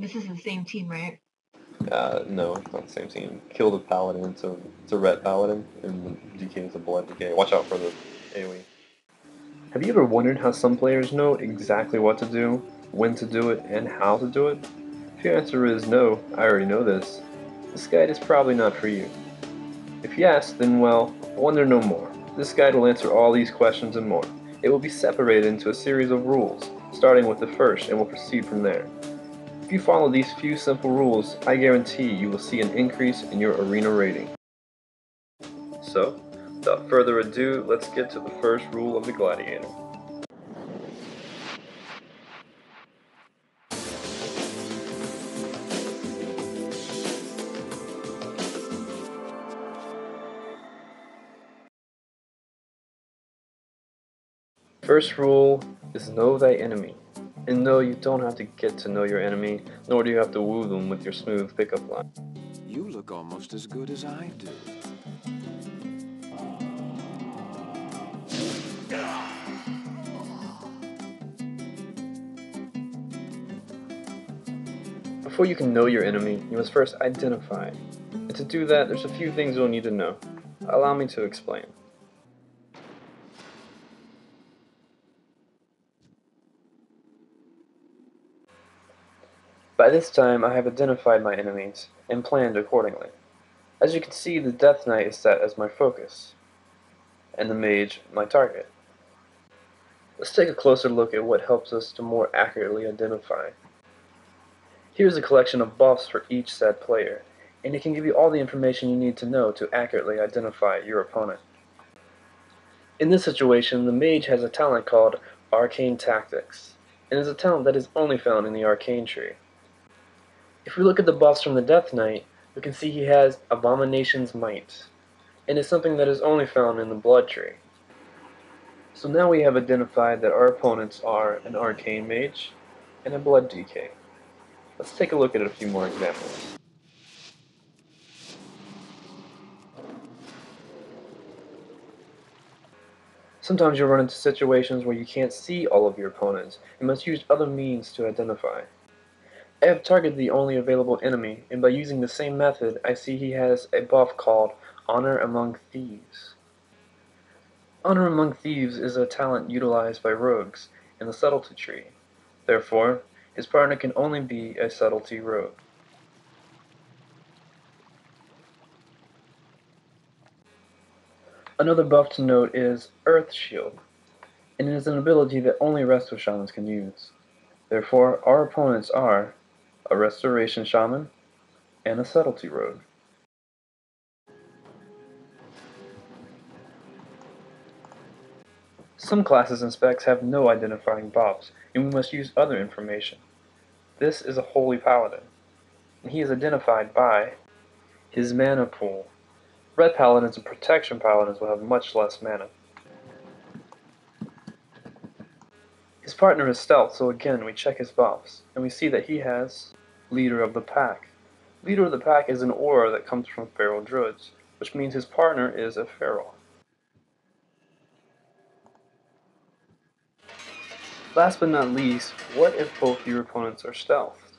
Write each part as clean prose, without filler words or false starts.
This is the same team, right? No, it's not the same team. Kill the paladin, it's a red paladin, and the DK is a blood DK. Watch out for the AoE. Have you ever wondered how some players know exactly what to do, when to do it, and how to do it? If your answer is no, I already know this guide is probably not for you. If yes, then well, wonder no more. This guide will answer all these questions and more. It will be separated into a series of rules, starting with the first, and will proceed from there. If you follow these few simple rules, I guarantee you will see an increase in your arena rating. So, without further ado, let's get to the first rule of the Gladiator. First rule is know thy enemy. And no, you don't have to get to know your enemy, nor do you have to woo them with your smooth pickup line. You look almost as good as I do. Before you can know your enemy, you must first identify. And to do that, there's a few things you'll need to know. Allow me to explain. By this time, I have identified my enemies and planned accordingly. As you can see, the Death Knight is set as my focus, and the Mage my target. Let's take a closer look at what helps us to more accurately identify. Here's a collection of buffs for each said player, and it can give you all the information you need to know to accurately identify your opponent. In this situation, the Mage has a talent called Arcane Tactics, and is a talent that is only found in the Arcane tree. If we look at the buffs from the Death Knight, we can see he has Abomination's Might, and is something that is only found in the Blood tree. So now we have identified that our opponents are an Arcane Mage and a Blood DK. Let's take a look at a few more examples. Sometimes you'll run into situations where you can't see all of your opponents and must use other means to identify. I have targeted the only available enemy, and by using the same method, I see he has a buff called Honor Among Thieves. Honor Among Thieves is a talent utilized by rogues in the Subtlety tree. Therefore, his partner can only be a Subtlety rogue. Another buff to note is Earth Shield, and it is an ability that only Resto Shamans can use. Therefore, our opponents are a Restoration Shaman and a Subtlety rogue. Some classes and specs have no identifying buffs, and we must use other information. This is a Holy Paladin, and he is identified by his mana pool. Red Paladins and Protection Paladins will have much less mana. His partner is Stealth, so again we check his buffs, and we see that he has Leader of the Pack. Leader of the Pack is an aura that comes from Feral Druids, which means his partner is a Feral. Last but not least, what if both your opponents are Stealth?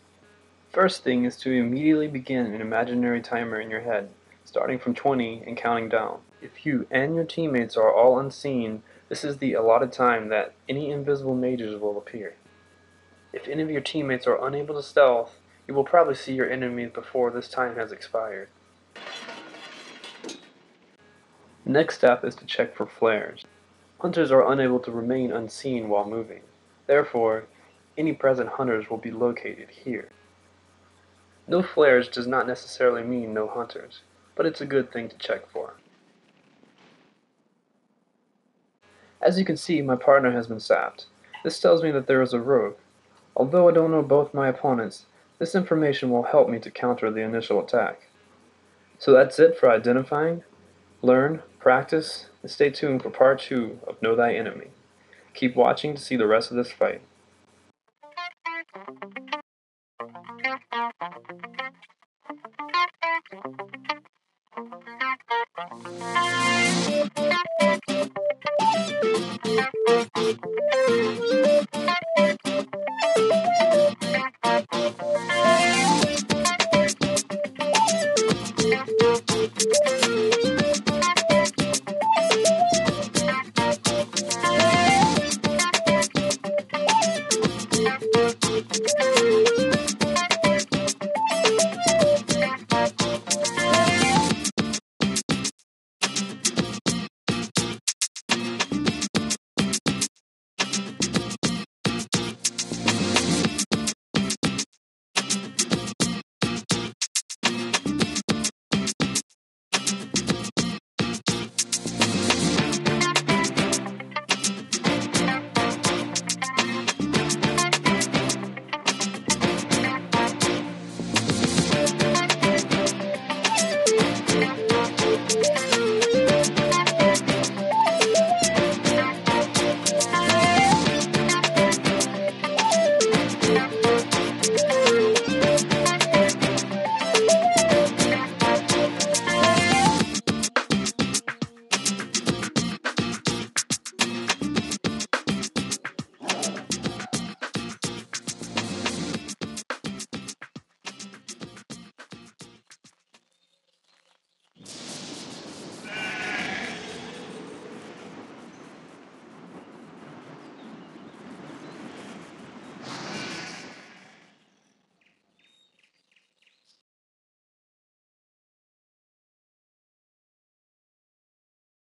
First thing is to immediately begin an imaginary timer in your head, starting from 20 and counting down. If you and your teammates are all unseen, this is the allotted time that any invisible mages will appear. If any of your teammates are unable to stealth, you will probably see your enemies before this time has expired. The next step is to check for flares. Hunters are unable to remain unseen while moving. Therefore, any present hunters will be located here. No flares does not necessarily mean no hunters, but it's a good thing to check for. As you can see, my partner has been sapped. This tells me that there is a rogue. Although I don't know both my opponents, this information will help me to counter the initial attack. So that's it for identifying. Learn, practice, and stay tuned for part 2 of Know Thy Enemy. Keep watching to see the rest of this fight.